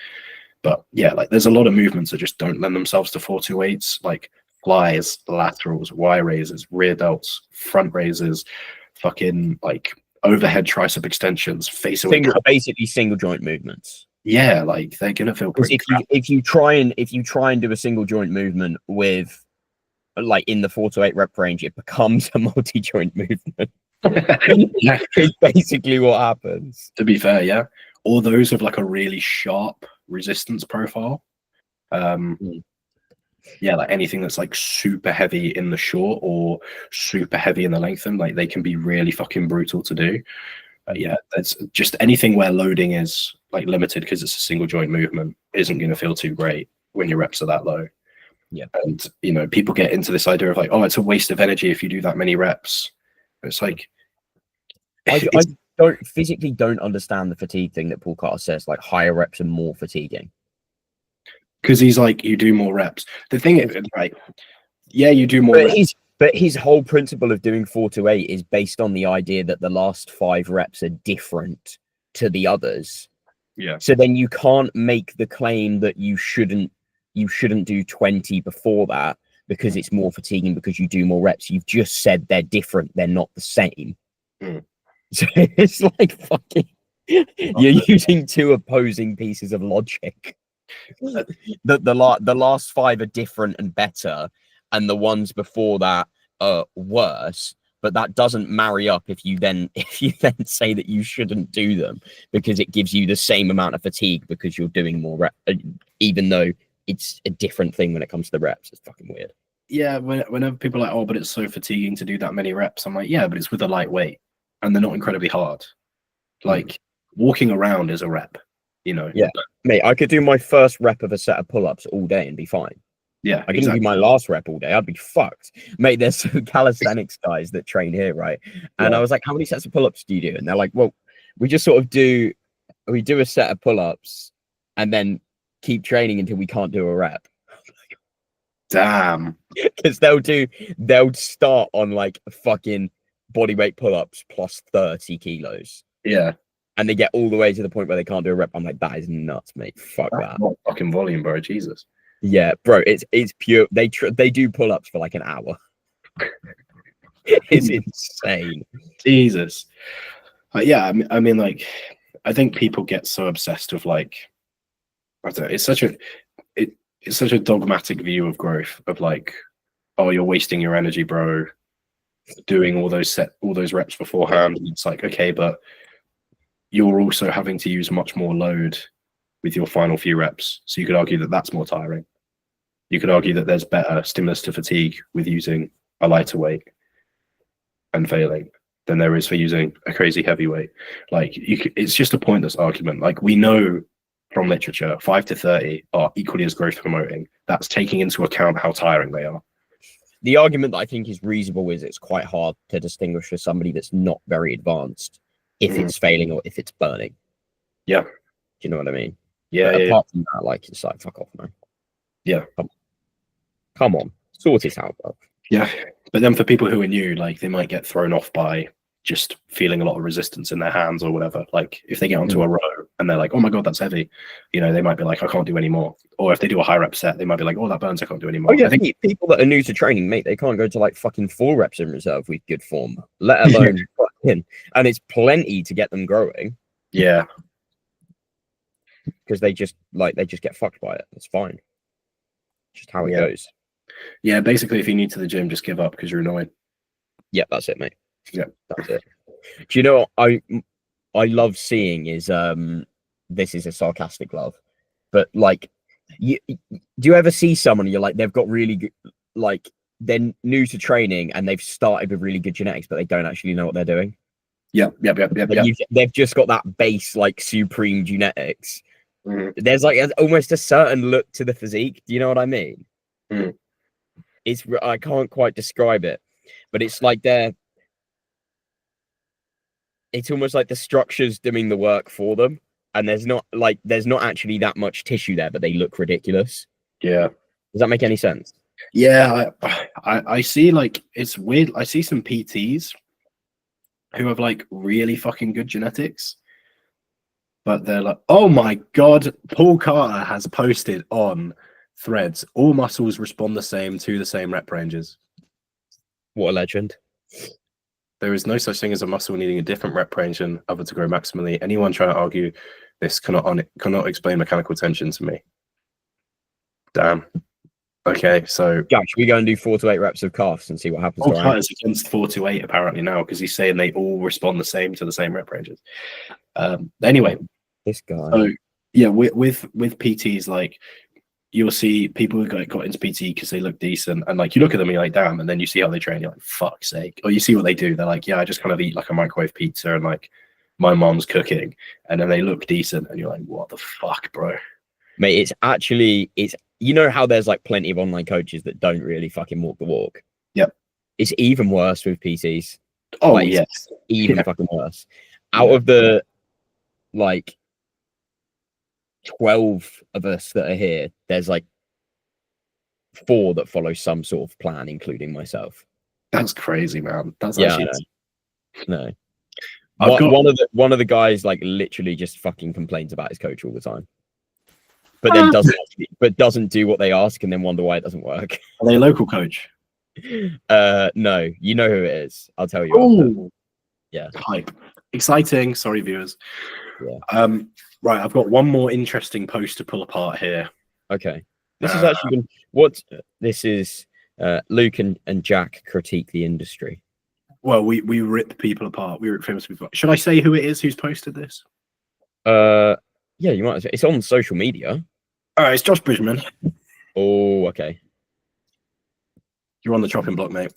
But yeah, like there's a lot of movements that just don't lend themselves to 428s, like flies, laterals, Y raises, rear delts, front raises, fucking like overhead tricep extensions, face away, basically single joint movements. Yeah, like they're gonna feel pretty if you try and do a single joint movement with like in the 4 to 8 rep range, it becomes a multi-joint movement. Yeah, it's basically what happens. To be fair, yeah. Or those with like a really sharp resistance profile. Yeah, like anything that's like super heavy in the short or super heavy in the lengthen, like they can be really fucking brutal to do. Yeah, that's just anything where loading is like limited because it's a single joint movement isn't going to feel too great when your reps are that low. Yeah. And you know, people get into this idea of like, oh, it's a waste of energy if you do that many reps. It's like I don't understand the fatigue thing that Paul Carter says, like higher reps are more fatiguing. Because he's like, you do more reps. The thing is, right? Yeah, you do more reps. But his whole principle of doing 4 to 8 is based on the idea that the last 5 reps are different to the others. Yeah. So then you can't make the claim that you shouldn't do 20 before that because it's more fatiguing because you do more reps. You've just said they're different. They're not the same. So it's like fucking you're using 2 opposing pieces of logic. The last 5 are different and better, and the ones before that are worse. But that doesn't marry up if you then say that you shouldn't do them because it gives you the same amount of fatigue because you're doing more reps, even though it's a different thing when it comes to the reps. It's fucking weird. Yeah, whenever people are like, oh, but it's so fatiguing to do that many reps, I'm like, yeah, but it's with a light weight and they're not incredibly hard. Like walking around is a rep, you know. Yeah, mate, I could do my first rep of a set of pull-ups all day and be fine. Yeah, I can do my last rep all day. I'd be fucked, mate. There's some calisthenics guys that train here, right? And I was like, "How many sets of pull-ups do you do?" And they're like, "Well, we just sort of do a set of pull-ups, and then keep training until we can't do a rep." Damn, because they'll start on like fucking bodyweight pull-ups plus 30 kilos. Yeah, and they get all the way to the point where they can't do a rep. I'm like, that is nuts, mate. Fuck that. Not fucking volume, bro. Jesus. Yeah, bro, it's pure. They do pull-ups for like an hour. It's insane. Jesus. Yeah, I mean, like, I think people get so obsessed with like, I don't know. It's such a dogmatic view of growth of like, oh, you're wasting your energy, bro. doing all those reps beforehand. And it's like, okay, but you're also having to use much more load with your final few reps. So you could argue that that's more tiring. You could argue that there's better stimulus to fatigue with using a lighter weight and failing than there is for using a crazy heavy weight. Like it's just a pointless argument. Like we know from literature, 5 to 30 are equally as growth promoting. That's taking into account how tiring they are. The argument that I think is reasonable is it's quite hard to distinguish for somebody that's not very advanced if it's failing or if it's burning. Yeah. Do you know what I mean? Yeah. But apart from that, like, it's like, fuck off, man. Yeah. Come on. Sort it out, bro. Yeah. But then for people who are new, like they might get thrown off by just feeling a lot of resistance in their hands or whatever. Like if they get onto a row and they're like, oh my God, that's heavy. You know, they might be like, I can't do any more. Or if they do a high rep set, they might be like, oh, that burns, I can't do any more. Oh yeah, I think people that are new to training, mate, they can't go to like fucking 4 reps in reserve with good form, let alone fucking, and it's plenty to get them growing. Yeah. Because they just get fucked by it. It's fine. Just how it goes. Yeah, basically if you're new to the gym, just give up because you're annoyed. Yeah, that's it, mate. Yeah. That's it. Do you know what I love seeing is this is a sarcastic love, but like do you ever see someone and you're like, they've got really good, like they're new to training and they've started with really good genetics, but they don't actually know what they're doing? Yep. They've just got that base like supreme genetics. There's like almost a certain look to the physique. Do you know what I mean? It's I can't quite describe it, but it's like it's almost like the structure's doing the work for them, and there's not actually that much tissue there, but they look ridiculous. Yeah. Does that make any sense? Yeah, I see, like, it's weird. I see some PTs who have like really fucking good genetics, but they're like, oh my God, Paul Carter has posted on Threads, all muscles respond the same to the same rep ranges. What a legend. There is no such thing as a muscle needing a different rep range than other to grow maximally. Anyone trying to argue this cannot explain mechanical tension to me. Damn. Okay, so yeah, should we go and do 4 to 8 reps of calves and see what happens? Paul Carter's against 4 to 8 apparently now because he's saying they all respond the same to the same rep ranges. Anyway, this guy. So yeah, with PTs, like you'll see people who got into PT because they look decent, and like you look at them and you're like, damn, and then you see how they train, you're like, fuck's sake. Or you see what they do, they're like, yeah, I just kind of eat like a microwave pizza and like my mom's cooking, and then they look decent and you're like, what the fuck, bro? Mate, it's you know how there's like plenty of online coaches that don't really fucking walk the walk. Yep. It's even worse with PTs. Oh like, yes, even fucking worse. Out of the like 12 of us that are here, there's like 4 that follow some sort of plan, including myself. That's crazy, man. That's actually no. One of the guys like literally just fucking complains about his coach all the time, but then doesn't do what they ask, and then wonder why it doesn't work. Are they a local coach? No, you know who it is. I'll tell you. Oh, yeah, hype, exciting. Sorry, viewers. Yeah. Right, I've got one more interesting post to pull apart here. Okay, this has actually been this is. Luke and Jack critique the industry. Well, we rip people apart. We rip famous people apart. Should I say who it is who's posted this? Yeah, you might. It's on social media. All right, it's Josh Bridgman. Oh, okay. You're on the chopping block, mate.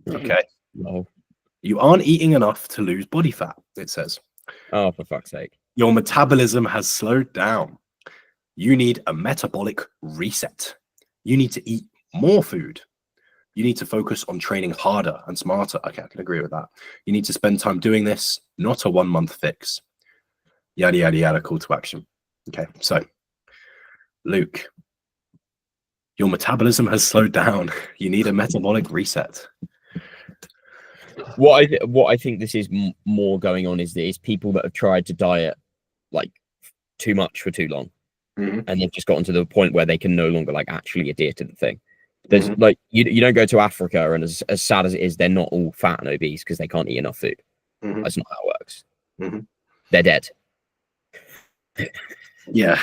Okay. No. You aren't eating enough to lose body fat, it says. Oh, for fuck's sake. Your metabolism has slowed down. You need a metabolic reset. You need to eat more food. You need to focus on training harder and smarter. Okay, I can agree with that. You need to spend time doing this, not a 1-month fix. Yada, yada, yada, call to action. Okay, so Luke, your metabolism has slowed down. You need a metabolic reset. What I think this is more going on is people that have tried to diet like too much for too long, and they've just gotten to the point where they can no longer like actually adhere to the thing. There's like you don't go to Africa, and as sad as it is, they're not all fat and obese because they can't eat enough food. That's not how it works. They're dead. Yeah.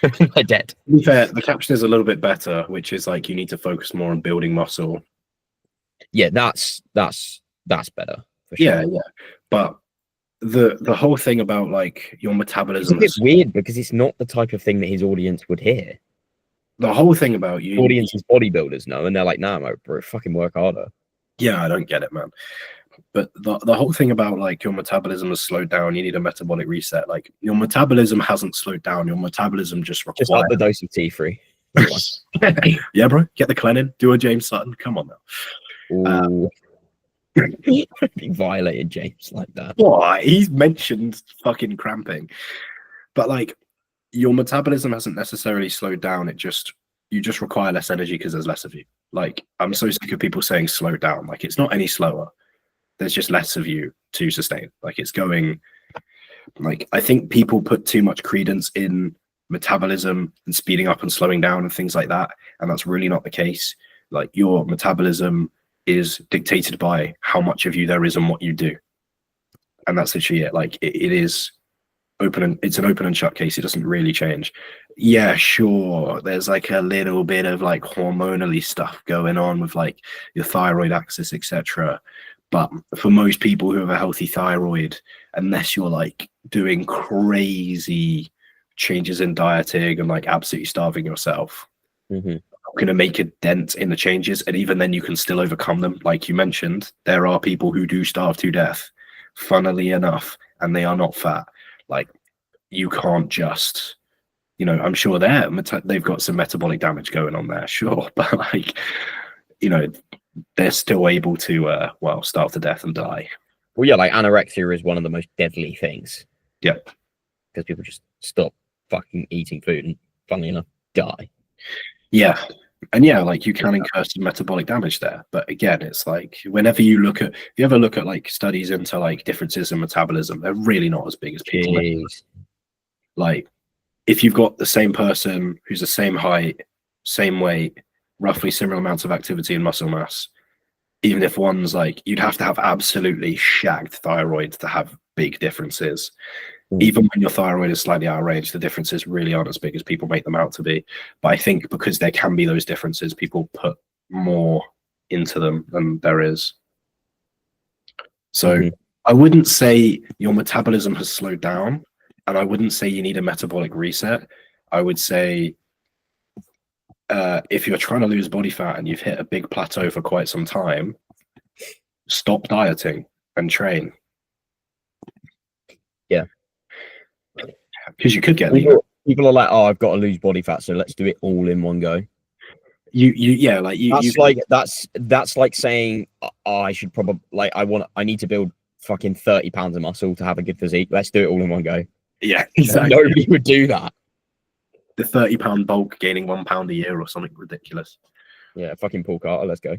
They're dead. To be fair, the caption is a little bit better, which is like you need to focus more on building muscle Yeah, that's better for Yeah, sure. yeah. But the whole thing about like your It's a metabolism bit is weird because it's not the type of thing that his audience would hear. the whole thing about you. Audience is bodybuilders know, and they're like, "Nah, bro, fucking work harder." Yeah, I don't get it, man. But the whole thing about like your metabolism has slowed down, you need a metabolic reset. Like your metabolism hasn't slowed down. Your metabolism just Just up requires. the dose of T3. Yeah, bro. Get the Clennon. Do a James Sutton. Come on now. Ooh. He violated James like that. Why? He's mentioned fucking cramping, but like your metabolism hasn't necessarily slowed down. You just require less energy because there's less of you. Like I'm so sick of people saying slow down. Like it's not any slower. There's just less of you to sustain. Like it's going. Like I think people put too much credence in metabolism and speeding up and slowing down and things like that, and that's really not the case. Like your metabolism is dictated by how much of you there is and what you do, and that's literally it. Like it is open, and it's an open and shut case. It doesn't really change. Yeah, sure, there's like a little bit of like hormonally stuff going on with like your thyroid axis, etc. But for most people who have a healthy thyroid, unless you're like doing crazy changes in dieting and like absolutely starving yourself, going to make a dent in the changes. And even then, you can still overcome them. Like you mentioned, there are people who do starve to death, funnily enough, and they are not fat. Like you can't just, you know, I'm sure they've got some metabolic damage going on there, sure, but like, you know, they're still able to starve to death and die. Well, yeah, like anorexia is one of the most deadly things. Yeah, because people just stop fucking eating food and, funnily enough, die. Yeah. And yeah, like you can incur some metabolic damage there. But again, it's like whenever you ever look at like studies into like differences in metabolism, they're really not as big as people make. Like if you've got the same person who's the same height, same weight, roughly similar amounts of activity and muscle mass, even if one's like, you'd have to have absolutely shagged thyroid to have big differences. Even when your thyroid is slightly out of range, the differences really aren't as big as people make them out to be. But I think because there can be those differences, people put more into them than there is. So I wouldn't say your metabolism has slowed down, and I wouldn't say you need a metabolic reset. I would say if you're trying to lose body fat and you've hit a big plateau for quite some time, stop dieting and train. Yeah. Because you could get people are like, oh, I've got to lose body fat, so let's do it all in one go. That's like saying, oh, I should probably I need to build fucking 30 pounds of muscle to have a good physique. Let's do it all in one go. Yeah, exactly. Nobody would do that. The 30-pound bulk gaining 1 pound a year or something ridiculous. Yeah, fucking Paul Carter. Let's go.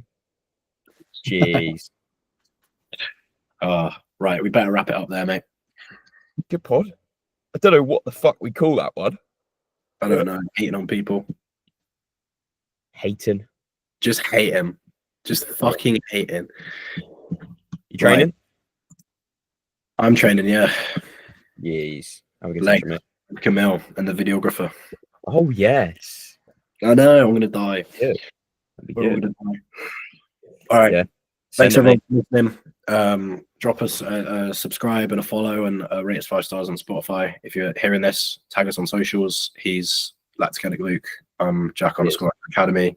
Jeez. Right, we better wrap it up there, mate. Good pod. I don't know what the fuck we call that one. I don't know. Hating on people. Hating. Just hate him. Just fucking hate him. You training? Right. I'm training, yeah. Yes. Have a good session, mate. Camille and the videographer. Oh, yes. I know. I'm going to die. Good. We're all gonna die. All right. Yeah. Thanks, everyone, for listening. Drop us a subscribe and a follow and rate us 5 stars on Spotify. If you're hearing this, tag us on socials. He's LacticAddictLuke. I'm Jack_Academy.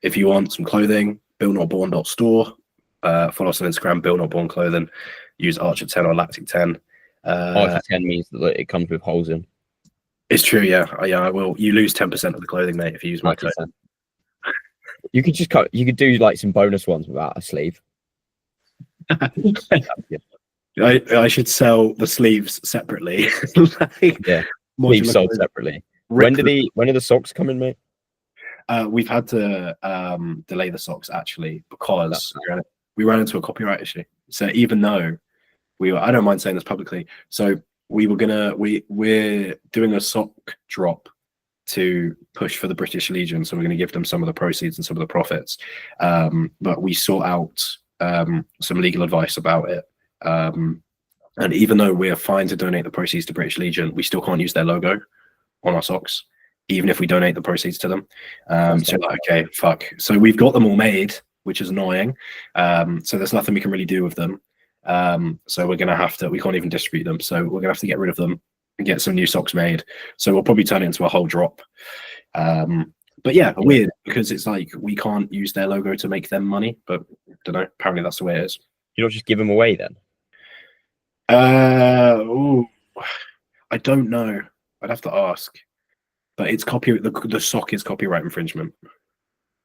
If you want some clothing, BuiltNotBorn.store. Follow us on Instagram, BuiltNotBorn Clothing. Use Archer10 or Lactic10. Archer10 means that it comes with holes in. It's true, yeah. I will. You lose 10% of the clothing, mate, if you use my code. You could just you could do like some bonus ones without a sleeve. I should sell the sleeves separately. Sleeves sold separately. When are the socks coming, mate? We've had to delay the socks actually because we ran into a copyright issue. So even though I don't mind saying this publicly. So we're doing a sock drop to push for the British Legion. So we're going to give them some of the proceeds and some of the profits. But we sought out some legal advice about it. And even though we're fine to donate the proceeds to British Legion, we still can't use their logo on our socks, even if we donate the proceeds to them. So like, okay, fuck. So we've got them all made. which is annoying. So there's nothing we can really do with them. So we're gonna have to. We can't even distribute them. So we're gonna have to get rid of them and get some new socks made. So we'll probably turn it into a whole drop. But yeah, weird because it's like we can't use their logo to make them money. But I don't know. Apparently that's the way it is. You don't just give them away then? Ooh, I don't know. I'd have to ask. But it's the sock is copyright infringement.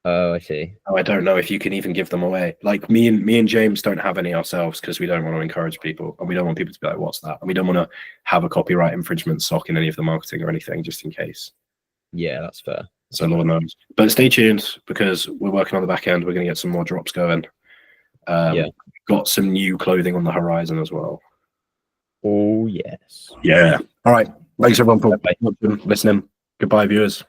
Oh, I see. Oh, I don't know if you can even give them away. Like me and James don't have any ourselves because we don't want to encourage people, and we don't want people to be like, "What's that?" And we don't want to have a copyright infringement sock in any of the marketing or anything, just in case. Yeah, that's fair. So Lord knows. But stay tuned because we're working on the back end. We're going to get some more drops going. Got some new clothing on the horizon as well. Oh yes. Yeah. All right. Thanks everyone for listening. Goodbye, viewers.